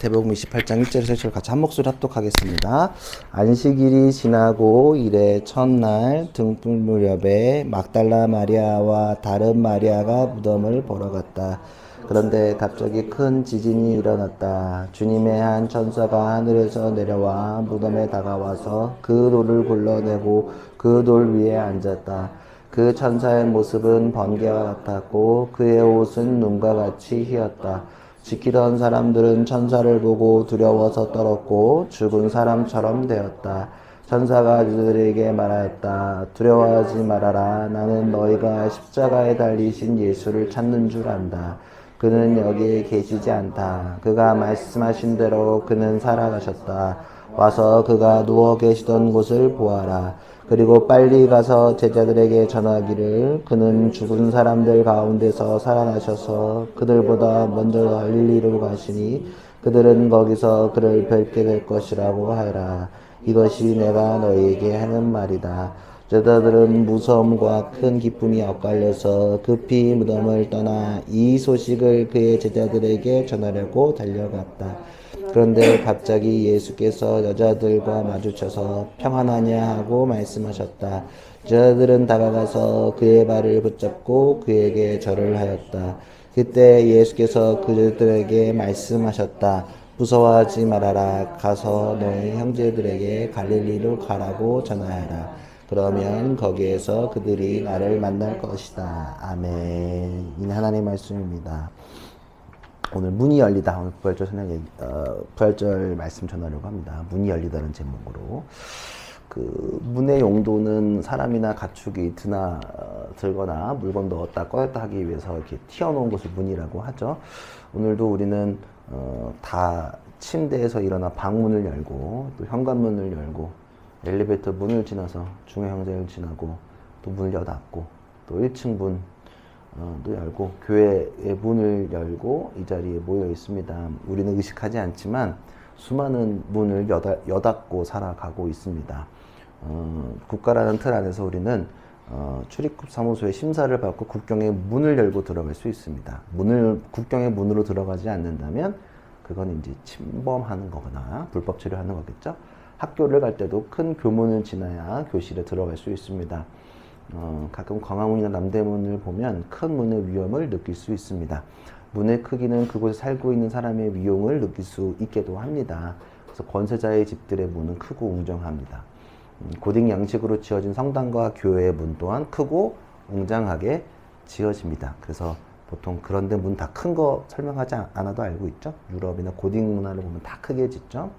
마태복음 28장 1절에서 7절 같이 한 목소리 합독하겠습니다. 안식일이 지나고 이래 첫날 등불 무렵에 막달라 마리아와 다른 마리아가 무덤을 보러 갔다. 그런데 갑자기 큰 지진이 일어났다. 주님의 한 천사가 하늘에서 내려와 무덤에 다가와서 그 돌을 굴러내고 그 돌 위에 앉았다. 그 천사의 모습은 번개와 같았고 그의 옷은 눈과 같이 희었다. 지키던 사람들은 천사를 보고 두려워서 떨었고 죽은 사람처럼 되었다. 천사가 그들에게 말하였다. 두려워하지 말아라. 나는 너희가 십자가에 달리신 예수를 찾는 줄 안다. 그는 여기에 계시지 않다. 그가 말씀하신 대로 그는 살아가셨다. 와서 그가 누워 계시던 곳을 보아라. 그리고 빨리 가서 제자들에게 전하기를 그는 죽은 사람들 가운데서 살아나셔서 그들보다 먼저 갈릴리로 가시니 그들은 거기서 그를 뵙게 될 것이라고 하여라. 이것이 내가 너희에게 하는 말이다. 제자들은 무서움과 큰 기쁨이 엇갈려서 급히 무덤을 떠나 이 소식을 그의 제자들에게 전하려고 달려갔다. 그런데 갑자기 예수께서 여자들과 마주쳐서 평안하냐 하고 말씀하셨다. 여자들은 다가가서 그의 발을 붙잡고 그에게 절을 하였다. 그때 예수께서 그들에게 말씀하셨다. 무서워하지 말아라. 가서 너희 형제들에게 갈릴리로 가라고 전하여라. 그러면 거기에서 그들이 나를 만날 것이다. 아멘. 이는 하나님의 말씀입니다. 오늘 문이 열리다. 오늘 부활절 말씀 전하려고 합니다. 문이 열리다는 제목으로. 그 문의 용도는 사람이나 가축이 들거나 물건 넣었다 꺼냈다 하기 위해서 이렇게 튀어놓은 것을 문이라고 하죠. 오늘도 우리는 다 침대에서 일어나 방문을 열고 또 현관문을 열고 엘리베이터 문을 지나서 중앙행정을 지나고 또 문을 여닫고 또 1층 문 또 열고 교회의 문을 열고 이 자리에 모여 있습니다. 우리는 의식하지 않지만 수많은 문을 여닫고 살아가고 있습니다. 국가라는 틀 안에서 우리는 출입국 사무소의 심사를 받고 국경의 문을 열고 들어갈 수 있습니다. 국경의 문으로 들어가지 않는다면 그건 이제 침범하는 거거나 불법 체류하는 거겠죠. 학교를 갈 때도 큰 교문을 지나야 교실에 들어갈 수 있습니다. 가끔 광화문이나 남대문을 보면 큰 문의 위험을 느낄 수 있습니다. 문의 크기는 그곳에 살고 있는 사람의 위용을 느낄 수 있게도 합니다. 그래서 권세자의 집들의 문은 크고 웅장합니다. 고딕 양식으로 지어진 성당과 교회의 문 또한 크고 웅장하게 지어집니다. 그래서 보통 그런데 문 다 큰 거 설명하지 않아도 알고 있죠. 유럽이나 고딕 문화를 보면 다 크게 짓죠.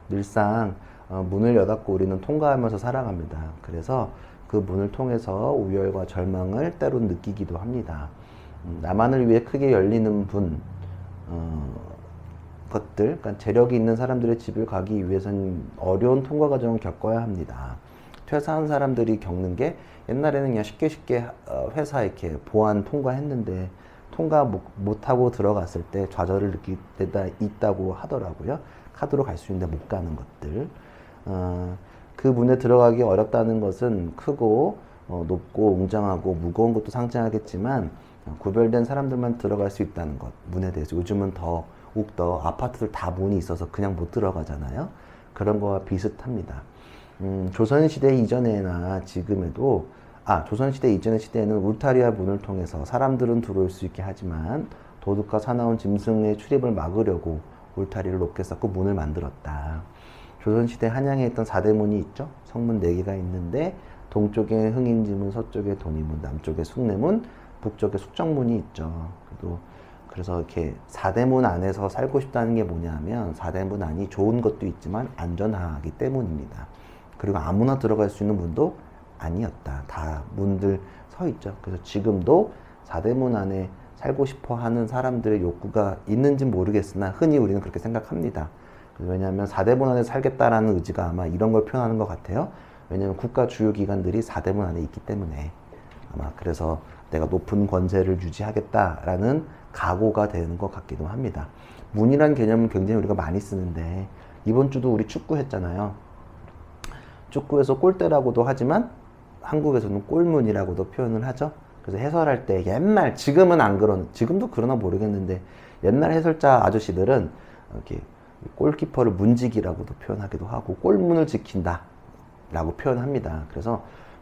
늘상 문을 여닫고 우리는 통과하면서 살아갑니다. 그래서 그 문을 통해서 우열과 절망을 때론 느끼기도 합니다. 나만을 위해 크게 열리는 것들, 그러니까 재력이 있는 사람들의 집을 가기 위해서는 어려운 통과 과정을 겪어야 합니다. 퇴사한 사람들이 겪는 게 옛날에는 그냥 쉽게 회사 이렇게 보안 통과했는데 통과 못하고 들어갔을 때 좌절을 느낄 때가 있다고 하더라고요. 카드로 갈 수 있는데 못 가는 것들. 그 문에 들어가기 어렵다는 것은 크고 높고 웅장하고 무거운 것도 상징하겠지만 구별된 사람들만 들어갈 수 있다는 것, 문에 대해서 요즘은 더욱더 아파트들 다 문이 있어서 그냥 못 들어가잖아요. 그런 거와 비슷합니다. 조선시대 이전에나 지금에도 조선시대 이전의 시대에는 울타리와 문을 통해서 사람들은 들어올 수 있게 하지만 도둑과 사나운 짐승의 출입을 막으려고 울타리를 높게 쌓고 문을 만들었다. 조선시대 한양에 있던 4대문이 있죠. 성문 4개가 있는데 동쪽에 흥인지문, 서쪽에 돈이문, 남쪽에 숭례문, 북쪽에 숙정문이 있죠. 그래서 이렇게 4대문 안에서 살고 싶다는 게 뭐냐면 4대문 안이 좋은 것도 있지만 안전하기 때문입니다. 그리고 아무나 들어갈 수 있는 문도 아니었다. 다 문들 서 있죠. 그래서 지금도 4대문 안에 살고 싶어 하는 사람들의 욕구가 있는지 모르겠으나 흔히 우리는 그렇게 생각합니다. 왜냐하면 4대문 안에 살겠다라는 의지가 아마 이런 걸 표현하는 것 같아요. 왜냐하면 국가 주요 기관들이 4대문 안에 있기 때문에 아마 그래서 내가 높은 권세를 유지하겠다라는 각오가 되는 것 같기도 합니다. 문이라는 개념은 굉장히 우리가 많이 쓰는데 이번 주도 우리 축구 했잖아요. 축구에서 골대라고도 하지만 한국에서는 골문이라고도 표현을 하죠. 그래서 해설할 때 지금은 안 지금도 그러나 모르겠는데 옛날 해설자 아저씨들은 이렇게 골키퍼를 문지기라고도 표현하기도 하고 골문을 지킨다 라고 표현합니다. 그래서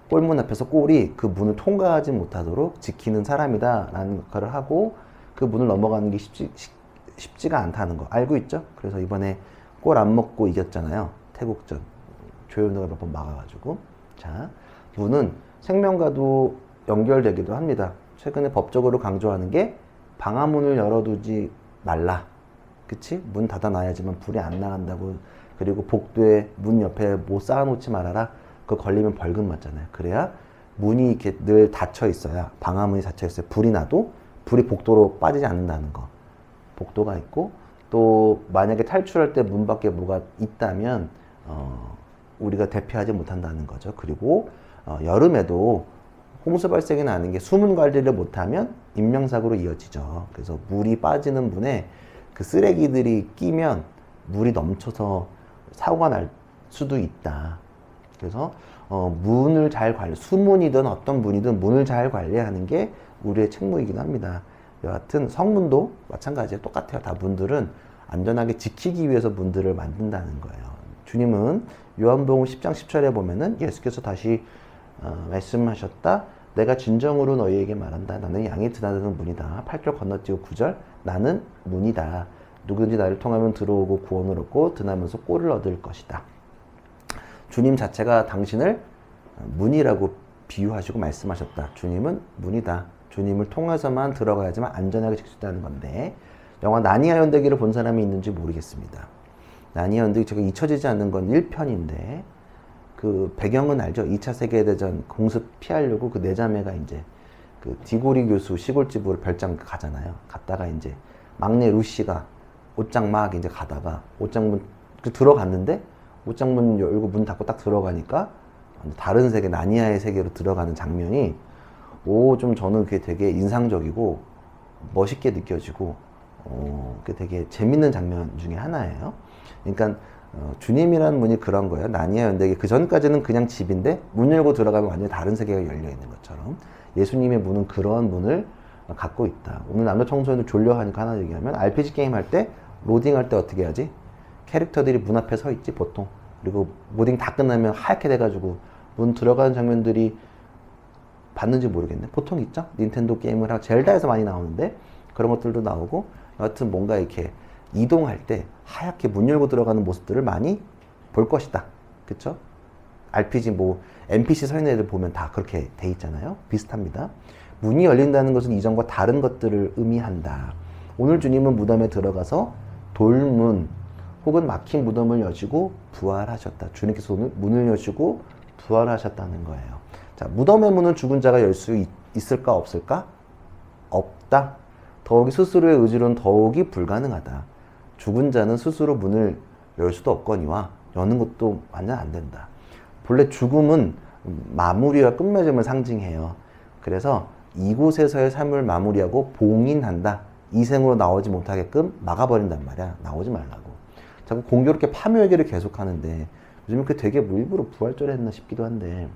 골문 앞에서 골이 그 문을 통과하지 못하도록 지키는 사람이다 라는 역할을 하고 그 문을 넘어가는 게 쉽지가 않다는 거 알고 있죠? 그래서 이번에 골 안 먹고 이겼잖아요. 태국전. 조현우가 몇 번 막아가지고. 자, 문은 생명과도 연결되기도 합니다. 최근에 법적으로 강조하는 게 방화문을 열어두지 말라. 그치? 문 닫아놔야지만 불이 안 나간다고. 그리고 복도에 문 옆에 뭐 쌓아놓지 말아라. 그거 걸리면 벌금 맞잖아요. 그래야 문이 이렇게 늘 닫혀 있어야, 방화문이 닫혀 있어야 불이 나도 불이 복도로 빠지지 않는다는 거. 복도가 있고, 또 만약에 탈출할 때 문 밖에 뭐가 있다면 우리가 대피하지 못한다는 거죠. 그리고 여름에도 홍수 발생이 나는 게 수문 관리를 못하면 인명사고로 이어지죠. 그래서 물이 빠지는 문에 그 쓰레기들이 끼면 물이 넘쳐서 사고가 날 수도 있다. 그래서 문을 잘 관리, 수문이든 어떤 문이든 문을 잘 관리하는 게 우리의 책무이긴 합니다. 여하튼 성문도 마찬가지예요. 똑같아요. 다 문들은 안전하게 지키기 위해서 문들을 만든다는 거예요. 주님은 요한복음 10장 10절에 보면은 예수께서 다시 말씀하셨다. 내가 진정으로 너희에게 말한다. 나는 양이 드나드는 문이다. 8절 건너뛰고 9절 나는 문이다. 누구든지 나를 통하면 들어오고 구원을 얻고 드나면서 꼴을 얻을 것이다. 주님 자체가 당신을 문이라고 비유하시고 말씀하셨다. 주님은 문이다. 주님을 통해서만 들어가야지만 안전하게 지킬 수 있다는 건데, 영화 나니아 연대기를 본 사람이 있는지 모르겠습니다. 나니아 연대기 제가 잊혀지지 않는 건 1편인데 그 배경은 알죠? 2차 세계대전 공습 피하려고 그 네 자매가 이제 그 디고리 교수 시골집으로 별장 가잖아요. 갔다가 이제 막내 루시가 옷장 막 이제 가다가 옷장문 들어갔는데 옷장문 열고 문 닫고 딱 들어가니까 다른 세계, 나니아의 세계로 들어가는 장면이 좀 저는 그게 되게 인상적이고 멋있게 느껴지고 그게 되게 재밌는 장면 중에 하나예요. 그러니까 주님이라는 문이 그런 거예요. 나니아 연대기 그 전까지는 그냥 집인데 문 열고 들어가면 완전히 다른 세계가 열려 있는 것처럼 예수님의 문은 그러한 문을 갖고 있다. 오늘 남자 청소년들 졸려 하니까 하나 얘기하면 RPG 게임 할 때 로딩 할 때 어떻게 하지? 캐릭터들이 문 앞에 서 있지 보통. 그리고 로딩 다 끝나면 하얗게 돼가지고 문 들어가는 장면들이 봤는지 모르겠네. 보통 있죠? 닌텐도 게임을 하고 젤다에서 많이 나오는데 그런 것들도 나오고 여하튼 뭔가 이렇게 이동할 때 하얗게 문 열고 들어가는 모습들을 많이 볼 것이다. 그쵸? RPG 뭐 NPC 서 있는 애들 보면 다 그렇게 돼 있잖아요. 비슷합니다. 문이 열린다는 것은 이전과 다른 것들을 의미한다. 오늘 주님은 무덤에 들어가서 돌문 혹은 막힌 무덤을 여시고 부활하셨다. 주님께서 오늘 문을 여시고 부활하셨다는 거예요. 자, 무덤의 문은 죽은 자가 열 수 있을까 없을까? 없다. 더욱이 스스로의 의지로는 더욱이 불가능하다. 죽은 자는 스스로 문을 열 수도 없거니와 여는 것도 완전 안 된다. 본래 죽음은 마무리와 끝맺음을 상징해요. 그래서 이곳에서의 삶을 마무리하고 봉인한다. 이 생으로 나오지 못하게끔 막아버린단 말이야. 나오지 말라고. 자꾸 공교롭게 파묘 얘기를 계속하는데 요즘 그 되게 뭐 일부러 부활절 했나 싶기도 한데,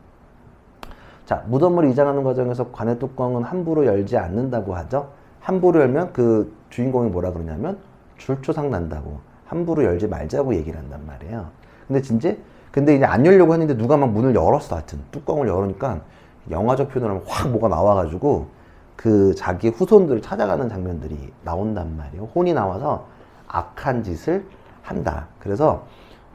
자, 무덤을 이장하는 과정에서 관의 뚜껑은 함부로 열지 않는다고 하죠. 함부로 열면 그 주인공이 뭐라 그러냐면 줄초상 난다고 함부로 열지 말자고 얘기를 한단 말이에요. 근데 이제 안 열려고 했는데 누가 막 문을 열었어. 하여튼 뚜껑을 열으니까 영화적 표현을 하면 확 뭐가 나와가지고 그 자기 후손들을 찾아가는 장면들이 나온단 말이에요. 혼이 나와서 악한 짓을 한다. 그래서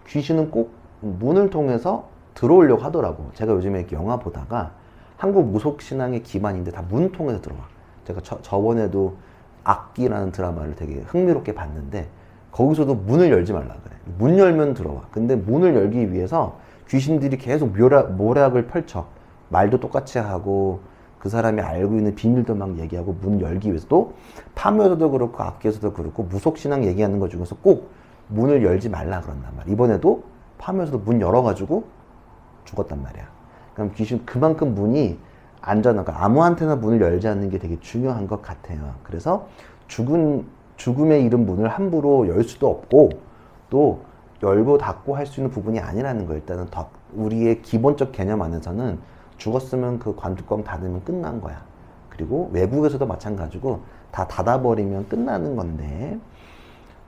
귀신은 꼭 문을 통해서 들어오려고 하더라고. 제가 요즘에 영화 보다가 한국 무속신앙의 기반인데 다 문 통해서 들어와. 제가 저번에도 악기라는 드라마를 되게 흥미롭게 봤는데 거기서도 문을 열지 말라 그래. 문 열면 들어와. 근데 문을 열기 위해서 귀신들이 계속 모략을 펼쳐. 말도 똑같이 하고 그 사람이 알고 있는 비밀도 막 얘기하고 문 열기 위해서도 파묘에서도 그렇고 악기에서도 그렇고 무속신앙 얘기하는 것 중에서 꼭 문을 열지 말라 그런단 말이야. 이번에도 파묘에서도 문 열어가지고 죽었단 말이야. 그럼 귀신 그만큼 문이 안전한 거, 아무한테나 문을 열지 않는 게 되게 중요한 것 같아요. 그래서 죽음에 이른 문을 함부로 열 수도 없고 또 열고 닫고 할 수 있는 부분이 아니라는 거. 일단은 우리의 기본적 개념 안에서는 죽었으면 그 관뚜껑 닫으면 끝난 거야. 그리고 외국에서도 마찬가지고 다 닫아버리면 끝나는 건데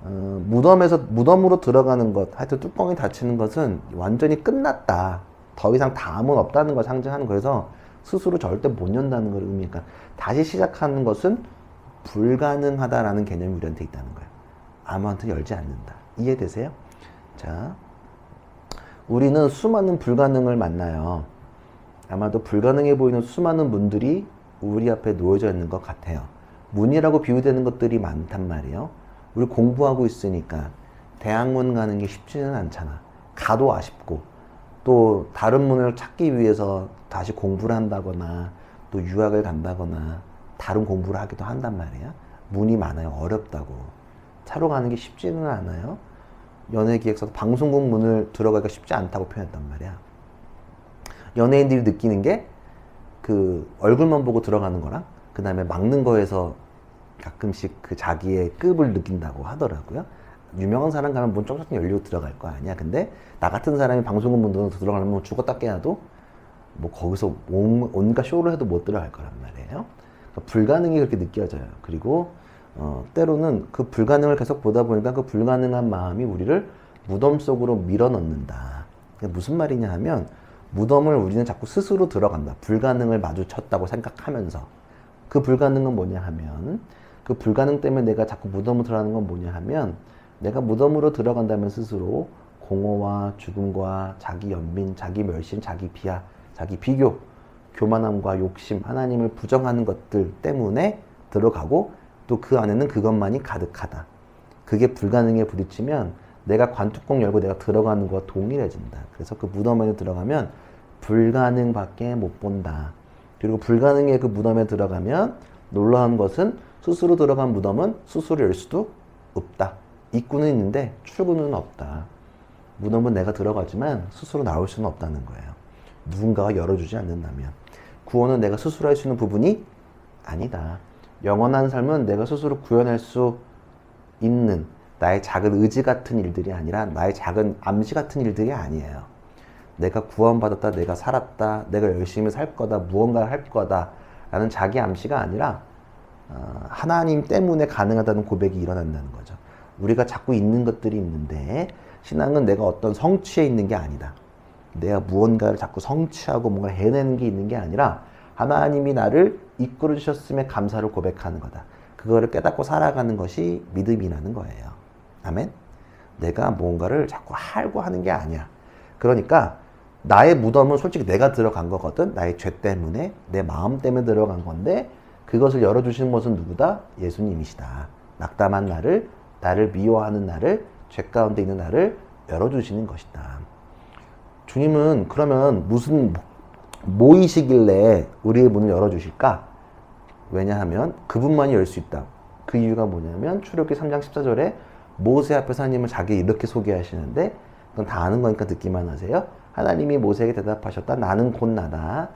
무덤으로 들어가는 것, 하여튼 뚜껑이 닫히는 것은 완전히 끝났다. 더 이상 다음은 없다는 걸 상징하는 거여서 스스로 절대 못 연다는 걸 의미니까 다시 시작하는 것은 불가능하다라는 개념이 우리한테 있다는 거예요. 아무한테 열지 않는다. 이해되세요? 자, 우리는 수많은 불가능을 만나요. 아마도 불가능해 보이는 수많은 문들이 우리 앞에 놓여져 있는 것 같아요. 문이라고 비유되는 것들이 많단 말이에요. 우리 공부하고 있으니까 대학문 가는 게 쉽지는 않잖아. 가도 아쉽고 또 다른 문을 찾기 위해서 다시 공부를 한다거나 또 유학을 간다거나 다른 공부를 하기도 한단 말이야. 문이 많아요. 어렵다고. 차로 가는 게 쉽지는 않아요. 연예기획사도 방송국 문을 들어가기가 쉽지 않다고 표현했단 말이야. 연예인들이 느끼는 게 그 얼굴만 보고 들어가는 거랑 그 다음에 막는 거에서 가끔씩 그 자기의 급을 느낀다고 하더라고요. 유명한 사람 가면 문 쫑쫑 열리고 들어갈 거 아니야. 근데 나 같은 사람이 방송국 문 들어가려면 죽었다 깨어도 뭐 거기서 온갖 쇼를 해도 못 들어갈 거란 말이에요. 그러니까 불가능이 그렇게 느껴져요. 그리고 때로는 그 불가능을 계속 보다 보니까 그 불가능한 마음이 우리를 무덤 속으로 밀어넣는다. 무슨 말이냐 하면 무덤을 우리는 자꾸 스스로 들어간다. 불가능을 마주쳤다고 생각하면서. 그 불가능은 뭐냐 하면 그 불가능 때문에 내가 자꾸 무덤으로 들어가는 건 뭐냐 하면 내가 무덤으로 들어간다면 스스로 공허와 죽음과 자기 연민, 자기 멸신, 자기 비하, 자기 비교, 교만함과 욕심, 하나님을 부정하는 것들 때문에 들어가고 또 그 안에는 그것만이 가득하다. 그게 불가능에 부딪히면 내가 관뚜껑 열고 내가 들어가는 것과 동일해진다. 그래서 그 무덤에 들어가면 불가능밖에 못 본다. 그리고 불가능의 그 무덤에 들어가면 놀라운 것은 스스로 들어간 무덤은 스스로 열 수도 없다. 입구는 있는데 출구는 없다. 무덤은 내가 들어가지만 스스로 나올 수는 없다는 거예요. 누군가가 열어주지 않는다면. 구원은 내가 스스로 할 수 있는 부분이 아니다. 영원한 삶은 내가 스스로 구현할 수 있는 나의 작은 의지 같은 일들이 아니라 나의 작은 암시 같은 일들이 아니에요. 내가 구원받았다, 내가 살았다, 내가 열심히 살 거다, 무언가를 할 거다 라는 자기 암시가 아니라 하나님 때문에 가능하다는 고백이 일어난다는 거죠. 우리가 자꾸 있는 것들이 있는데 신앙은 내가 어떤 성취에 있는 게 아니다. 내가 무언가를 자꾸 성취하고 뭔가 해내는 게 있는 게 아니라 하나님이 나를 이끌어 주셨음에 감사를 고백하는 거다. 그거를 깨닫고 살아가는 것이 믿음이라는 거예요. 아멘? 내가 뭔가를 자꾸 하려고 하는 게 아니야. 그러니까 나의 무덤은 솔직히 내가 들어간 거거든. 나의 죄 때문에, 내 마음 때문에 들어간 건데 그것을 열어주시는 것은 누구다? 예수님이시다. 낙담한 나를 미워하는 나를, 죄 가운데 있는 나를 열어주시는 것이다. 주님은 그러면 무슨 뭐이시길래 우리의 문을 열어주실까? 왜냐하면 그분만이 열 수 있다. 그 이유가 뭐냐면 출애굽기 3장 14절에 모세 앞에서 하나님은 자기 이렇게 소개하시는데 그건 다 아는 거니까 듣기만 하세요. 하나님이 모세에게 대답하셨다. 나는 곧 나다.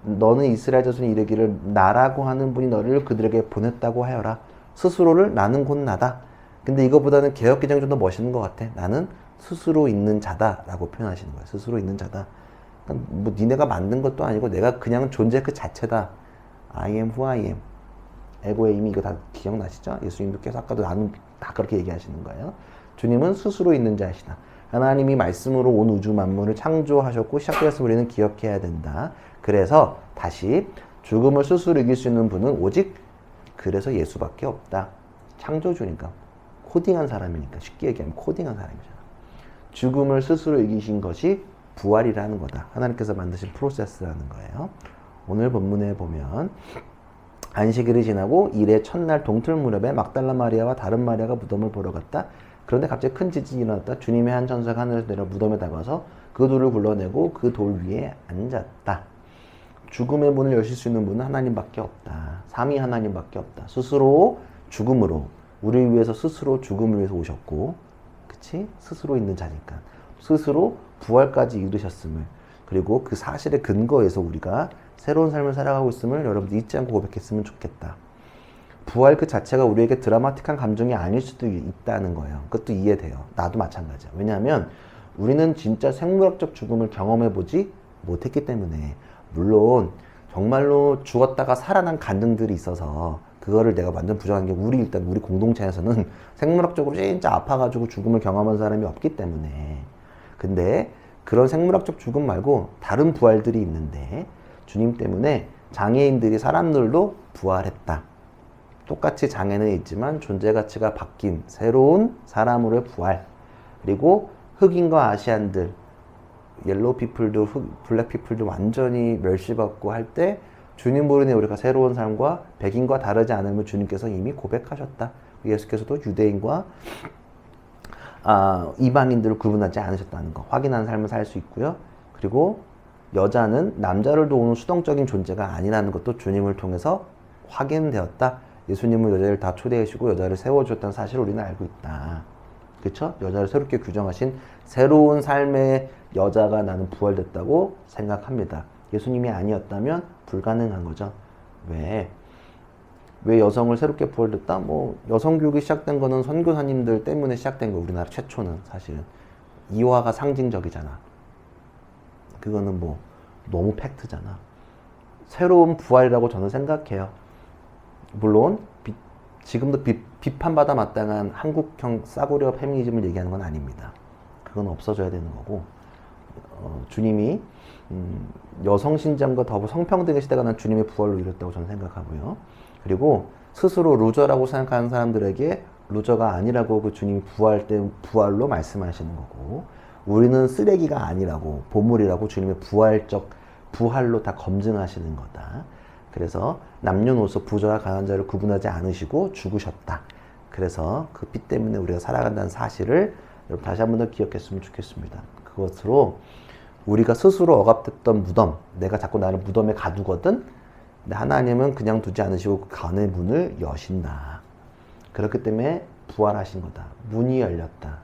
너는 이스라엘 자손이 이르기를 나라고 하는 분이 너를 그들에게 보냈다고 하여라. 스스로를 나는 곧 나다. 근데 이거보다는 개역개정이 좀 더 멋있는 것 같아. 나는 스스로 있는 자다 라고 표현하시는 거예요. 스스로 있는 자다. 그러니까 뭐 니네가 만든 것도 아니고 내가 그냥 존재 그 자체다. I am who I am. 에고의 의미 이거 다 기억나시죠? 예수님도 계속 아까도 나는 다 그렇게 얘기하시는 거예요. 주님은 스스로 있는 자시다. 하나님이 말씀으로 온 우주 만물을 창조하셨고 시작되었음을 우리는 기억해야 된다. 그래서 다시 죽음을 스스로 이길 수 있는 분은 오직 그래서 예수밖에 없다. 창조주니까. 코딩한 사람이니까. 쉽게 얘기하면 코딩한 사람이잖아. 죽음을 스스로 이기신 것이 부활이라는 거다. 하나님께서 만드신 프로세스라는 거예요. 오늘 본문에 보면 안식일이 지나고 일의 첫날 동틀 무렵에 막달라 마리아와 다른 마리아가 무덤을 보러 갔다. 그런데 갑자기 큰 지진이 일어났다. 주님의 한 천사가 하늘에서 내려 무덤에 다가서 그 돌을 굴러내고 그 돌 위에 앉았다. 죽음의 문을 여실 수 있는 분은 하나님밖에 없다. 삼위 하나님밖에 없다. 스스로 죽음으로 우리를 위해서 스스로 죽음을 위해서 오셨고, 그치? 스스로 있는 자니까 스스로 부활까지 이루셨음을, 그리고 그 사실에 근거해서 우리가 새로운 삶을 살아가고 있음을 여러분들 잊지 않고 고백했으면 좋겠다. 부활 그 자체가 우리에게 드라마틱한 감정이 아닐 수도 있다는 거예요. 그것도 이해돼요. 나도 마찬가지야. 왜냐하면 우리는 진짜 생물학적 죽음을 경험해보지 못했기 때문에. 물론 정말로 죽었다가 살아난 간증들이 있어서 그거를 내가 완전 부정한 게 일단 우리 공동체에서는 생물학적으로 진짜 아파가지고 죽음을 경험한 사람이 없기 때문에. 근데 그런 생물학적 죽음 말고 다른 부활들이 있는데 주님 때문에 장애인들이 사람들도 부활했다. 똑같이 장애는 있지만 존재 가치가 바뀐 새로운 사람으로의 부활. 그리고 흑인과 아시안들, 옐로우 피플도 블랙 피플도 완전히 멸시받고 할 때 주님 모르니 우리가 새로운 삶과 백인과 다르지 않음을 주님께서 이미 고백하셨다. 예수께서도 유대인과 이방인들을 구분하지 않으셨다는 거 확인한 삶을 살 수 있고요. 그리고 여자는 남자를 도우는 수동적인 존재가 아니라는 것도 주님을 통해서 확인되었다. 예수님은 여자를 다 초대하시고 여자를 세워주셨다는 사실을 우리는 알고 있다. 그렇죠? 여자를 새롭게 규정하신 새로운 삶의 여자가 나는 부활됐다고 생각합니다. 예수님이 아니었다면 불가능한 거죠. 왜 여성을 새롭게 부활됐다? 여성 교육이 시작된 거는 선교사님들 때문에 시작된 거. 우리나라 최초는 사실은 이화가 상징적이잖아. 그거는 너무 팩트잖아. 새로운 부활이라고 저는 생각해요. 물론 지금도 비판받아 마땅한 한국형 싸구려 페미니즘을 얘기하는 건 아닙니다. 그건 없어져야 되는 거고, 주님이 여성 신장과 더불어 성평등의 시대가 난 주님의 부활로 이뤘다고 저는 생각하고요. 그리고 스스로 루저라고 생각하는 사람들에게 루저가 아니라고 그 주님이 부활로 말씀하시는 거고, 우리는 쓰레기가 아니라고, 보물이라고 주님의 부활로 다 검증하시는 거다. 그래서 남녀노소 부자와 가난한 자를 구분하지 않으시고 죽으셨다. 그래서 그 피 때문에 우리가 살아간다는 사실을 여러분 다시 한 번 더 기억했으면 좋겠습니다. 그것으로 우리가 스스로 억압됐던 무덤, 내가 자꾸 나를 무덤에 가두거든. 근데 하나님은 그냥 두지 않으시고 그 간의 문을 여신다. 그렇기 때문에 부활하신 거다. 문이 열렸다.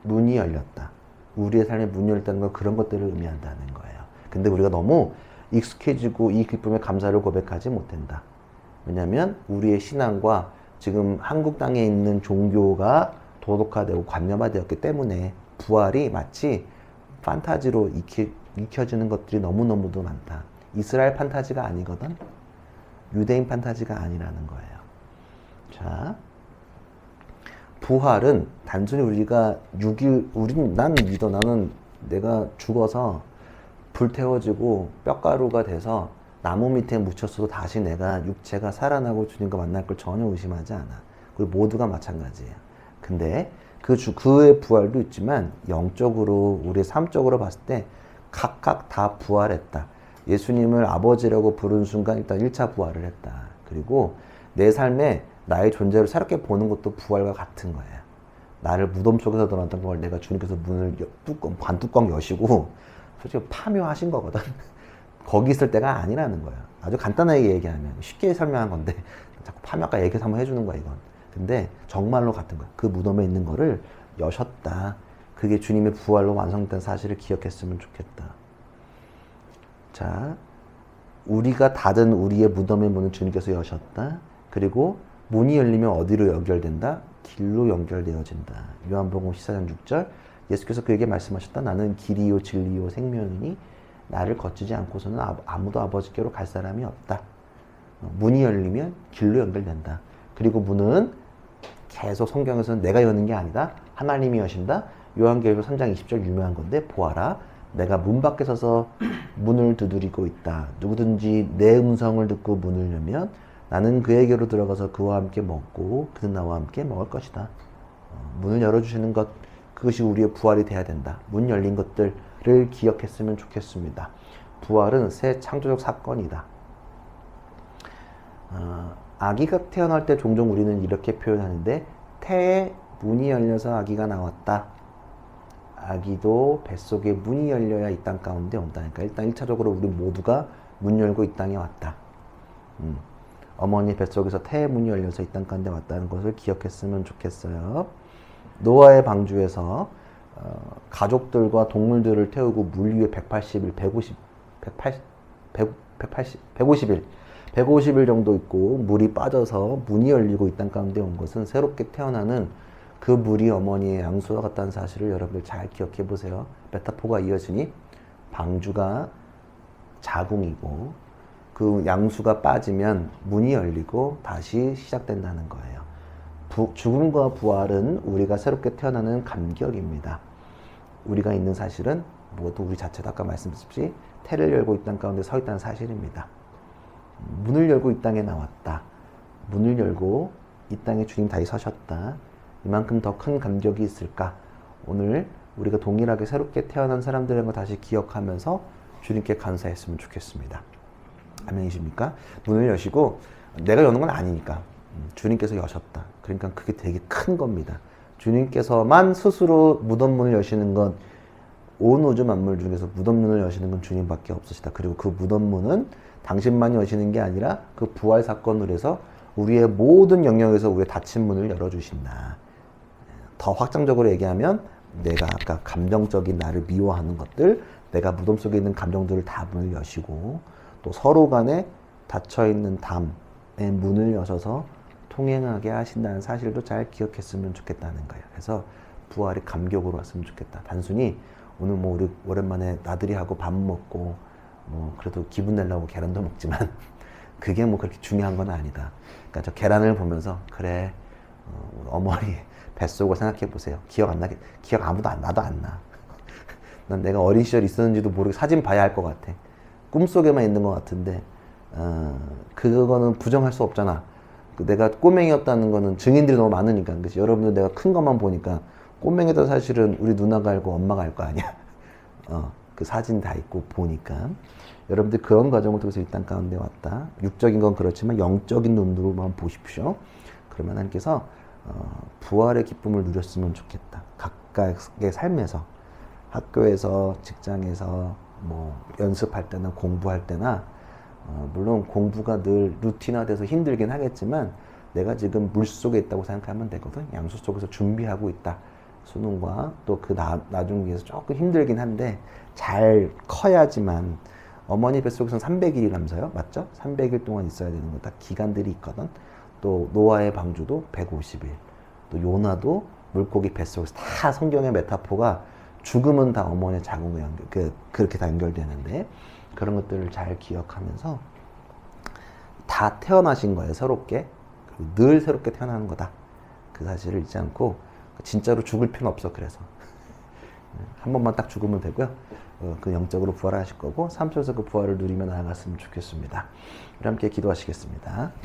문이 열렸다. 우리의 삶에 문이 열렸다는 건 그런 것들을 의미한다는 거예요. 근데 우리가 너무 익숙해지고 이 기쁨에 감사를 고백하지 못한다. 왜냐하면 우리의 신앙과 지금 한국 땅에 있는 종교가 도덕화되고 관념화되었기 때문에 부활이 마치 판타지로 익혀지는 것들이 너무너무도 많다. 이스라엘 판타지가 아니거든. 유대인 판타지가 아니라는 거예요. 자, 부활은 단순히 우리가 난 믿어. 나는 내가 죽어서 불태워지고 뼈가루가 돼서 나무 밑에 묻혔어도 다시 내가 육체가 살아나고 주님과 만날 걸 전혀 의심하지 않아. 그리고 모두가 마찬가지예요. 근데 그의 부활도 있지만 영적으로 우리의 삶적으로 봤을 때 각각 다 부활했다. 예수님을 아버지라고 부른 순간 일단 1차 부활을 했다. 그리고 내 삶에 나의 존재를 새롭게 보는 것도 부활과 같은 거예요. 나를 무덤 속에서 넣었던 걸 내가 주님께서 문을 반뚜껑 여시고 솔직히 파묘하신 거거든. 거기 있을 때가 아니라는 거예요. 아주 간단하게 얘기하면 쉽게 설명한 건데 자꾸 파묘가 얘기해서 한번 해주는 거야 이건. 근데 정말로 같은 거야. 그 무덤에 있는 거를 여셨다. 그게 주님의 부활로 완성된 사실을 기억했으면 좋겠다. 자, 우리가 닫은 우리의 무덤의 문을 주님께서 여셨다. 그리고 문이 열리면 어디로 연결된다? 길로 연결되어진다. 요한복음 14장 6절 예수께서 그에게 말씀하셨다. 나는 길이요 진리요 생명이니 나를 거치지 않고서는 아무도 아버지께로 갈 사람이 없다. 문이 열리면 길로 연결된다. 그리고 문은 계속 성경에서는 내가 여는 게 아니다. 하나님이 여신다. 요한계시록 3장 20절 유명한 건데 보아라. 내가 문 밖에 서서 문을 두드리고 있다. 누구든지 내 음성을 듣고 문을 열면 나는 그에게로 들어가서 그와 함께 먹고 그는 나와 함께 먹을 것이다. 문을 열어주시는 것, 그것이 우리의 부활이 돼야 된다. 문 열린 것들을 기억했으면 좋겠습니다. 부활은 새 창조적 사건이다. 아기가 태어날 때 종종 우리는 이렇게 표현하는데 태에 문이 열려서 아기가 나왔다. 아기도 뱃속에 문이 열려야 이 땅 가운데 온다니까. 일단 1차적으로 우리 모두가 문 열고 이 땅에 왔다. 어머니 뱃속에서 태의 문이 열려서 이 땅 가운데 왔다는 것을 기억했으면 좋겠어요. 노아의 방주에서 가족들과 동물들을 태우고 물 위에 150일 정도 있고 물이 빠져서 문이 열리고 이 땅 가운데 온 것은 새롭게 태어나는 그 물이 어머니의 양수와 같다는 사실을 여러분들 잘 기억해 보세요. 메타포가 이어지니 방주가 자궁이고 그 양수가 빠지면 문이 열리고 다시 시작된다는 거예요. 죽음과 부활은 우리가 새롭게 태어나는 감격입니다. 우리가 있는 사실은 무엇도 우리 자체도 아까 말씀드렸듯이 태를 열고 이 땅 가운데 서 있다는 사실입니다. 문을 열고 이 땅에 나왔다. 문을 열고 이 땅에 주님 다시 서셨다. 이만큼 더 큰 감격이 있을까? 오늘 우리가 동일하게 새롭게 태어난 사람들인 거 다시 기억하면서 주님께 감사했으면 좋겠습니다. 아멘이십니까? 문을 여시고 내가 여는 건 아니니까 주님께서 여셨다. 그러니까 그게 되게 큰 겁니다. 주님께서만 스스로 무덤 문을 여시는 건 온 우주 만물 중에서 무덤 문을 여시는 건 주님밖에 없으시다. 그리고 그 무덤 문은 당신만이 여시는 게 아니라 그 부활 사건으로 해서 우리의 모든 영역에서 우리의 닫힌 문을 열어주신다. 더 확장적으로 얘기하면 내가 아까 감정적인 나를 미워하는 것들, 내가 무덤 속에 있는 감정들을 다 문을 여시고 또 서로 간에 닫혀있는 담의 문을 여셔서 통행하게 하신다는 사실도 잘 기억했으면 좋겠다는 거예요. 그래서 부활의 감격으로 왔으면 좋겠다. 단순히 오늘 뭐 우리 오랜만에 나들이 하고 밥 먹고 뭐 그래도 기분 내려고 계란도 먹지만 그게 뭐 그렇게 중요한 건 아니다. 그러니까 저 계란을 보면서 그래 어머니 뱃속을 생각해 보세요. 기억 안 나게 기억 아무도 나도 안 나. 난 내가 어린 시절 있었는지도 모르게 사진 봐야 할 것 같아. 꿈속에만 있는 것 같은데 그거는 부정할 수 없잖아. 내가 꼬맹이였다는 거는 증인들이 너무 많으니까. 그치? 여러분들 내가 큰 것만 보니까 꼬맹이도 사실은 우리 누나가 알고 엄마가 알 거 아니야. 그 사진 다 있고 보니까 여러분들 그런 과정을 통해서 이 땅 가운데 왔다. 육적인 건 그렇지만 영적인 눈으로만 보십시오. 그러면 하나님께서 부활의 기쁨을 누렸으면 좋겠다. 각각의 삶에서 학교에서 직장에서 뭐 연습할 때나 공부할 때나 물론 공부가 늘 루틴화돼서 힘들긴 하겠지만 내가 지금 물속에 있다고 생각하면 되거든. 양수 속에서 준비하고 있다. 수능과 또 그 나중 위해서 조금 힘들긴 한데 잘 커야지만 어머니 뱃속에서는 300일이라면서요. 맞죠? 300일 동안 있어야 되는 거 딱 기간들이 있거든. 또 노아의 방주도 150일. 또 요나도 물고기 뱃속에서 다 성경의 메타포가 죽음은 다 어머니의 자궁에 그렇게 다 연결되는데 그런 것들을 잘 기억하면서 다 태어나신 거예요. 새롭게. 늘 새롭게 태어나는 거다. 그 사실을 잊지 않고 진짜로 죽을 필요는 없어. 그래서 한 번만 딱 죽으면 되고요. 그 영적으로 부활하실 거고 삶 속에서 그 부활을 누리며 나아갔으면 좋겠습니다. 우리 함께 기도하시겠습니다.